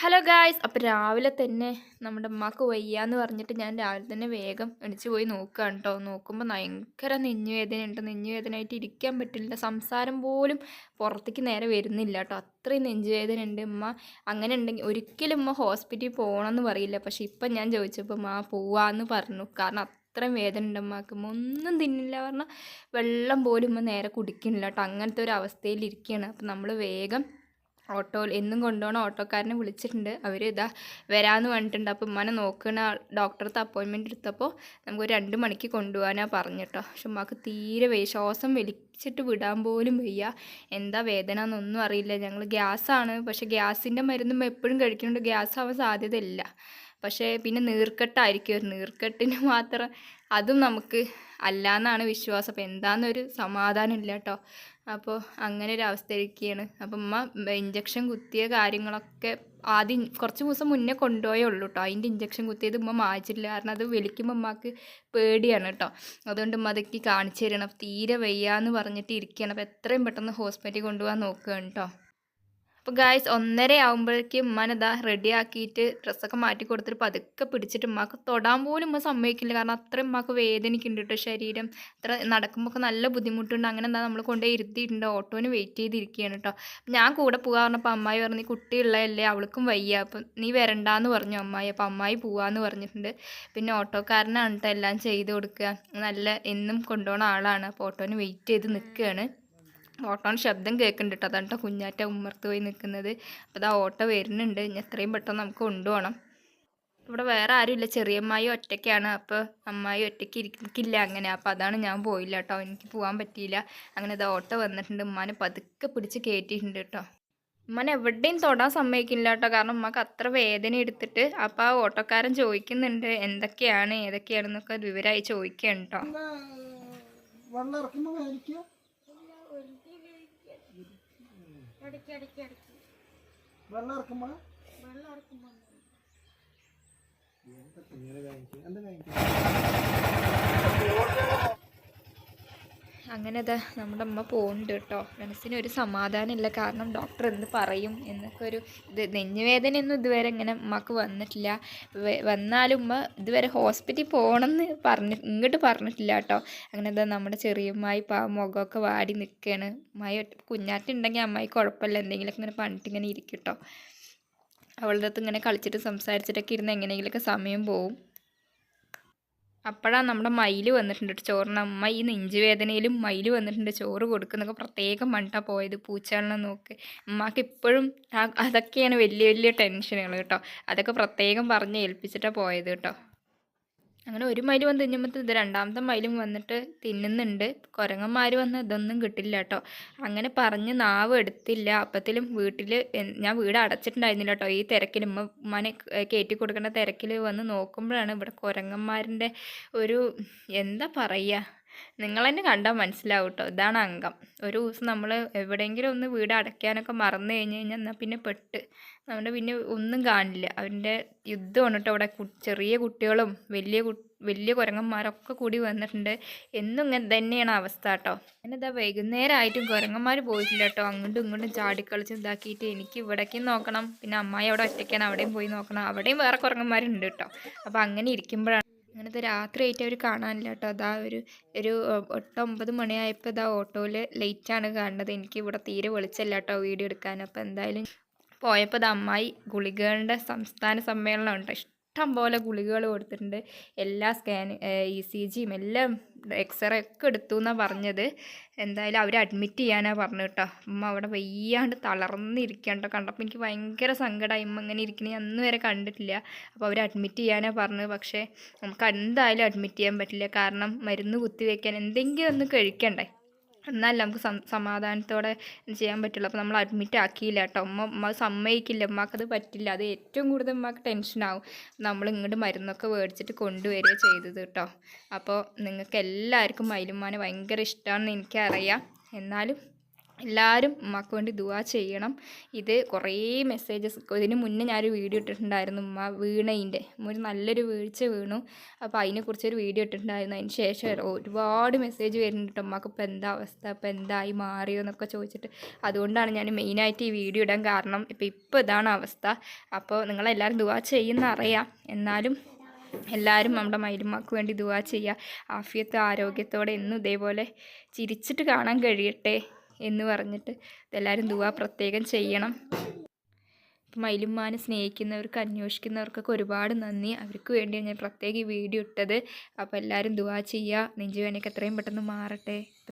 Hello guys, അപ്പോൾ രാവിലെ തന്നെ നമ്മുടെ ഉമ്മാക്ക് വയ്യാന്ന് പറഞ്ഞിട്ട് ഞാൻ രാവിലെ തന്നെ വേഗം എണിച്ച് പോയി നോക്കുകയാണ് കേട്ടോ. നോക്കുമ്പോൾ ഭയങ്കര നെഞ്ഞുവേദനയുണ്ട്. നെഞ്ഞുവേദനയായിട്ട് ഇരിക്കാൻ പറ്റില്ല, സംസാരം പോലും പുറത്തേക്ക് നേരെ വരുന്നില്ല കേട്ടോ. അത്രയും നെഞ്ചുവേദന ഉണ്ട്. ഉമ്മ അങ്ങനെ ഉണ്ടെങ്കിൽ ഒരിക്കലും ഉമ്മ ഹോസ്പിറ്റലിൽ പോകണമെന്ന് പറയില്ല. പക്ഷേ ഇപ്പം ഞാൻ ചോദിച്ചപ്പോൾ ഉമ്മ പോവാന്ന് പറഞ്ഞു. കാരണം അത്രയും വേദന ഉണ്ട് ഉമ്മാക്ക്. ഒന്നും തിന്നില്ല പറഞ്ഞാൽ വെള്ളം പോലും ഉമ്മ നേരെ കുടിക്കുന്നില്ല കേട്ടോ. അങ്ങനത്തെ ഒരു അവസ്ഥയിൽ ഇരിക്കുകയാണ്. അപ്പം നമ്മൾ വേഗം ഓട്ടോയിൽ എന്നും കൊണ്ടുപോകണ ഓട്ടോക്കാരനെ വിളിച്ചിട്ടുണ്ട്. അവർ ഇതാ വരാമെന്ന് പറഞ്ഞിട്ടുണ്ട്. അപ്പോൾ ഉമ്മാനെ നോക്കുന്ന ഡോക്ടറത്തെ അപ്പോയിൻമെൻറ്റ് എടുത്തപ്പോൾ നമുക്കൊരു 2 മണിക്ക് കൊണ്ടുപോകാനാണ് പറഞ്ഞിട്ടോ. പക്ഷെ ഉമ്മാക്ക് തീരെ ശ്വാസം വലിച്ചിട്ട് വിടാൻ പോലും വയ്യ. എന്താ വേദന എന്നൊന്നും അറിയില്ല. ഞങ്ങൾ ഗ്യാസാണ്, പക്ഷേ ഗ്യാസിൻ്റെ മരുന്നും എപ്പോഴും കഴിക്കുന്നുണ്ട്, ഗ്യാസ് ആവാൻ സാധ്യതയില്ല. പക്ഷേ പിന്നെ നീർക്കെട്ടായിരിക്കും, ഒരു നീർക്കെട്ടിന് മാത്രം അതും നമുക്ക് അല്ലാന്നാണ് വിശ്വാസം. അപ്പോൾ എന്താണെന്നൊരു സമാധാനം ഇല്ല കേട്ടോ. അപ്പോൾ അങ്ങനെ ഒരു അവസ്ഥയിലിരിക്കുകയാണ്. അപ്പം ഉമ്മ ഇഞ്ചക്ഷൻ കുത്തിയ കാര്യങ്ങളൊക്കെ ആദ്യം കുറച്ച് ദിവസം മുന്നേ കൊണ്ടുപോയേ ഉള്ളൂ കേട്ടോ. അതിൻ്റെ ഇഞ്ചക്ഷൻ കുത്തിയത് ഉമ്മ മാറ്റില്ല. കാരണം അത് വലിക്കുമ്പോൾ ഉമ്മക്ക് പേടിയാണ് കേട്ടോ. അതുകൊണ്ട് ഉമ്മ അതൊക്കെ കാണിച്ചു തരണം. അപ്പോൾ തീരെ വയ്യാന്ന് പറഞ്ഞിട്ട് ഇരിക്കുകയാണ്. അപ്പോൾ എത്രയും പെട്ടെന്ന് ഹോസ്പിറ്റലിൽ കൊണ്ടുപോകാൻ നോക്കുകയാണ് കേട്ടോ. അപ്പോൾ ഗായ്സ് 1:30 ആകുമ്പോഴേക്കും ഉമ്മാനെതാ റെഡി ആക്കിയിട്ട് ഡ്രസ്സൊക്കെ മാറ്റി കൊടുത്തിട്ട് പതുക്കെ പിടിച്ചിട്ട് ഉമ്മാക്ക് തൊടാൻ പോലും ഉമ്മ സമ്മതിക്കില്ല. കാരണം അത്രയും ഉമ്മാക്ക് വേദനിക്കുന്നുണ്ട് കേട്ടോ ശരീരം. അത്ര നടക്കുമ്പോൾ ഒക്കെ നല്ല ബുദ്ധിമുട്ടുണ്ട്. അങ്ങനെ എന്താ നമ്മൾ കൊണ്ടുപോയി ഇരുത്തിയിട്ടുണ്ട്. ഓട്ടോന് വെയിറ്റ് ചെയ്തിരിക്കുകയാണ് കേട്ടോ. ഞാൻ കൂടെ പോകാൻ പറഞ്ഞപ്പോൾ അമ്മായി പറഞ്ഞു, കുട്ടിയുള്ളതല്ലേ, അവൾക്കും വയ്യ, അപ്പം നീ വരണ്ടാന്ന് പറഞ്ഞു അമ്മായി. അപ്പോൾ അമ്മായി പോവാന്ന് പറഞ്ഞിട്ടുണ്ട്. പിന്നെ ഓട്ടോക്കാരനാണ് കേട്ടോ എല്ലാം ചെയ്ത് കൊടുക്കുക. നല്ല എന്നും കൊണ്ടുപോകുന്ന ആളാണ്. അപ്പോൾ ഓട്ടോന് വെയിറ്റ് ചെയ്ത് നിൽക്കുകയാണ്. ഓട്ടോൻ്റെ ശബ്ദം കേൾക്കുന്നുണ്ട് കേട്ടോ. അതാണ് കേട്ടോ കുഞ്ഞാറ്റ ഉമ്മർത്ത് പോയി നിൽക്കുന്നത്. അപ്പോൾ ഇതാ ഓട്ടോ വരുന്നുണ്ട്. ഇനി എത്രയും പെട്ടെന്ന് നമുക്ക് കൊണ്ടുപോകണം. ഇവിടെ വേറെ ആരുമില്ല, ചെറിയമ്മായി ഒറ്റയ്ക്കാണ്. അപ്പോൾ അമ്മായി ഒറ്റയ്ക്ക് ഇരിക്കില്ല അങ്ങനെ. അപ്പോൾ അതാണ് ഞാൻ പോയില്ല കേട്ടോ, എനിക്ക് പോകാൻ പറ്റിയില്ല. അങ്ങനെ ഇതാ ഓട്ടോ വന്നിട്ടുണ്ട്. ഉമ്മാനെ പതുക്കെ പിടിച്ച് കയറ്റിയിട്ടുണ്ട് കേട്ടോ. ഉമ്മാനെ എവിടെയും തൊടാൻ സമ്മതിക്കില്ല കേട്ടോ. കാരണം ഉമ്മക്ക് അത്ര വേദന എടുത്തിട്ട്. അപ്പോൾ ആ ഓട്ടോക്കാരൻ ചോദിക്കുന്നുണ്ട് എന്തൊക്കെയാണ് ഏതൊക്കെയാണെന്നൊക്കെ വിവരമായി ചോദിക്കുകയാണ് കേട്ടോ. വെള്ളം ഇറക്കുമ്പോ അങ്ങനെ അതാ നമ്മുടെ അമ്മ പോകുന്നുണ്ട് കേട്ടോ. മനസ്സിനൊരു സമാധാനമില്ല. കാരണം ഡോക്ടർ എന്ത് പറയും എന്നൊക്കെ ഒരു നെഞ്ഞുവേദനയൊന്നും ഇതുവരെ ഇങ്ങനെ ഉമ്മക്ക് വന്നിട്ടില്ല. വന്നാലും ഉമ്മ ഇതുവരെ ഹോസ്പിറ്റലിൽ പോകണമെന്ന് ഇങ്ങോട്ട് പറഞ്ഞിട്ടില്ല കേട്ടോ. അങ്ങനെ എന്താ നമ്മുടെ ചെറിയമ്മായി മുഖമൊക്കെ വാടി നിൽക്കുകയാണ്. അമ്മായി കുഞ്ഞാറ്റുണ്ടെങ്കിൽ അമ്മായി കുഴപ്പമില്ല, എന്തെങ്കിലുമൊക്കെ ഇങ്ങനെ പറഞ്ഞിട്ട് ഇങ്ങനെ ഇരിക്കും കേട്ടോ. അവളുടെ അടുത്ത് ഇങ്ങനെ കളിച്ചിട്ട് സംസാരിച്ചിട്ടൊക്കെ ഇരുന്ന് എങ്ങനെയെങ്കിലുമൊക്കെ സമയം പോവും. അപ്പോഴാണ് നമ്മുടെ മയിൽ വന്നിട്ടുണ്ട് ചോറിന്. അമ്മ ഈ നെഞ്ചുവേദനയിലും മയിൽ വന്നിട്ടുണ്ട് ചോറ് കൊടുക്കുന്നൊക്കെ പ്രത്യേകം മണ്ടാ പോയത്. പൂച്ചകളെ നോക്ക്. അമ്മക്ക് ഇപ്പോഴും അതൊക്കെയാണ് വലിയ വലിയ ടെൻഷനുകൾ കേട്ടോ. അതൊക്കെ പ്രത്യേകം പറഞ്ഞ് ഏൽപ്പിച്ചിട്ടാണ് പോയത് കേട്ടോ. അങ്ങനെ ഒരു മയിൽ വന്ന് തിന്നുമ്പോൾ ഇത് രണ്ടാമത്തെ മയിലും വന്നിട്ട് തിന്നുന്നുണ്ട്. കുരങ്ങന്മാർ വന്ന് ഇതൊന്നും കിട്ടില്ല കേട്ടോ. അങ്ങനെ പറഞ്ഞ് നാവ് എടുത്തില്ല. അപ്പത്തിലും വീട്ടിൽ ഞാൻ വീട് അടച്ചിട്ടുണ്ടായിരുന്നില്ല കേട്ടോ. ഈ തിരക്കിൽ ഉമ്മനെ കയറ്റി കൊടുക്കേണ്ട തിരക്കിൽ വന്ന് നോക്കുമ്പോഴാണ് ഇവിടെ കുരങ്ങന്മാരിൻ്റെ ഒരു എന്താ പറയുക, നിങ്ങൾ തന്നെ കണ്ടാൽ മനസ്സിലാവും കേട്ടോ. ഇതാണ് അംഗം. ഒരു ദിവസം നമ്മൾ എവിടെയെങ്കിലും ഒന്ന് വീട് അടയ്ക്കാനൊക്കെ മറന്നു കഴിഞ്ഞാൽ എന്നാൽ പിന്നെ പെട്ട് നമ്മുടെ പിന്നെ ഒന്നും കാണില്ല. അവൻ്റെ യുദ്ധമാണ് കേട്ടോ. ഇവിടെ ചെറിയ കുട്ടികളും വലിയ കുരങ്ങന്മാരൊക്കെ കൂടി വന്നിട്ടുണ്ട്. എന്നും ഇങ്ങനെ തന്നെയാണ് അവസ്ഥ കേട്ടോ. ഞാനിതാ വൈകുന്നേരമായിട്ടും കുരങ്ങന്മാർ പോയിട്ടില്ല കേട്ടോ. അങ്ങോട്ടും ഇങ്ങോട്ടും ചാടിക്കളിച്ച് ഇതാക്കിയിട്ട് എനിക്ക് ഇവിടേക്കും നോക്കണം. പിന്നെ അമ്മായി അവിടെ ഒറ്റയ്ക്കാണ്, അവിടെയും പോയി നോക്കണം. അവിടെയും വേറെ കുരങ്ങന്മാരുണ്ട് കേട്ടോ. അപ്പോൾ അങ്ങനെ ഇരിക്കുമ്പോഴാണ് അങ്ങനത്തെ രാത്രിയായിട്ട് അവർ കാണാനില്ല കേട്ടോ. അതാ ഒരു 8-9 മണിയായപ്പോൾ ഇതാ ഓട്ടോയിൽ ലേറ്റാണ് കാണുന്നത്. എനിക്ക് ഇവിടെ തീരെ വെളിച്ചമില്ല കേട്ടോ വീഡിയോ എടുക്കാൻ. അപ്പോൾ എന്തായാലും പോയപ്പോൾ ഇത് അമ്മായി ഗുളികകളുടെ സംസ്ഥാന സമ്മേളനം ഉണ്ട്. ഇഷ്ടം പോലെ ഗുളികകൾ കൊടുത്തിട്ടുണ്ട്. എല്ലാ ECGയും എല്ലാം എക്സ്റേ ഒക്കെ എടുത്തു എന്നാണ് പറഞ്ഞത്. എന്തായാലും അവർ അഡ്മിറ്റ് ചെയ്യാനാണ് പറഞ്ഞു കേട്ടോ. ഉമ്മ അവിടെ വയ്യാണ്ട് തളർന്നിരിക്കണ്ടോ. കണ്ടപ്പോൾ എനിക്ക് ഭയങ്കര സങ്കടമായി. ഉമ്മ ഇങ്ങനെ ഇരിക്കണേ അന്ന് വരെ കണ്ടിട്ടില്ല. അപ്പോൾ അവർ അഡ്മിറ്റ് ചെയ്യാനാണ് പറഞ്ഞത്. പക്ഷേ നമുക്ക് എന്തായാലും അഡ്മിറ്റ് ചെയ്യാൻ പറ്റില്ല. കാരണം മരുന്ന് കുത്തിവെക്കാൻ എന്തെങ്കിലും ഒന്ന് കഴിക്കണ്ടേ, എന്നാലും നമുക്ക് സമാധാനത്തോടെ ചെയ്യാൻ പറ്റുള്ളൂ. അപ്പോൾ നമ്മൾ അഡ്മിറ്റ് ആക്കിയില്ല കേട്ടോ. ഉമ്മ സമ്മതിക്കില്ല, ഉമ്മക്കത് പറ്റില്ല. അത് ഏറ്റവും കൂടുതൽ ഉമ്മക്ക് ടെൻഷനാവും. നമ്മൾ ഇങ്ങോട്ട് മരുന്നൊക്കെ മേടിച്ചിട്ട് കൊണ്ടുവരിക ചെയ്തത് കേട്ടോ. അപ്പോൾ നിങ്ങൾക്ക് എല്ലാവർക്കും മയിലുമ്മാനെ ഭയങ്കര ഇഷ്ടമാണെന്ന് എനിക്കറിയാം. എന്നാലും എല്ലാവരും ഉമ്മാക്ക് വേണ്ടി ദുആ ചെയ്യണം. ഇത് കുറേ മെസ്സേജസ് ഇതിന് മുന്നേ ഞാനൊരു വീഡിയോ ഇട്ടിട്ടുണ്ടായിരുന്നു ഉമ്മ വീണതിൻ്റെ. ഒരു നല്ലൊരു വീഴ്ച വീണു. അപ്പോൾ അതിനെക്കുറിച്ചൊരു വീഡിയോ ഇട്ടിട്ടുണ്ടായിരുന്നു. അതിന് ശേഷം ഒരുപാട് മെസ്സേജ് വരുന്നുണ്ട് കേട്ടോ ഉമ്മാക്ക് ഇപ്പോൾ എന്താ അവസ്ഥ, ഇപ്പോൾ എന്തായി മാറിയോ എന്നൊക്കെ ചോദിച്ചിട്ട്. അതുകൊണ്ടാണ് ഞാൻ മെയിനായിട്ട് ഈ വീഡിയോ ഇടാൻ കാരണം. ഇപ്പോൾ ഇതാണ് അവസ്ഥ. അപ്പോൾ നിങ്ങളെല്ലാവരും ദുആ ചെയ്യുന്നറിയാം. എന്നാലും എല്ലാവരും നമ്മുടെ മൈലുമ്മാക്ക് വേണ്ടി ദുആ ചെയ്യുക. ആഫിയത്ത് ആരോഗ്യത്തോടെ എന്നും ഇതേപോലെ ചിരിച്ചിട്ട് കാണാൻ കഴിയട്ടെ എന്ന് പറഞ്ഞിട്ട് എല്ലാവരും ദുആ പ്രത്യേകം ചെയ്യണം. ഇപ്പം മൈലുമ്മാനെ സ്നേഹിക്കുന്നവർക്ക് അന്വേഷിക്കുന്നവർക്കൊക്കെ ഒരുപാട് നന്ദി. അവർക്ക് വേണ്ടിയാണ് ഞാൻ പ്രത്യേകം ഈ വീഡിയോ ഇട്ടത്. അപ്പോൾ എല്ലാവരും ദുആ ചെയ്യുക. നെഞ്ചുവേദനയൊക്കെ എത്രയും പെട്ടെന്ന് മാറട്ടെ.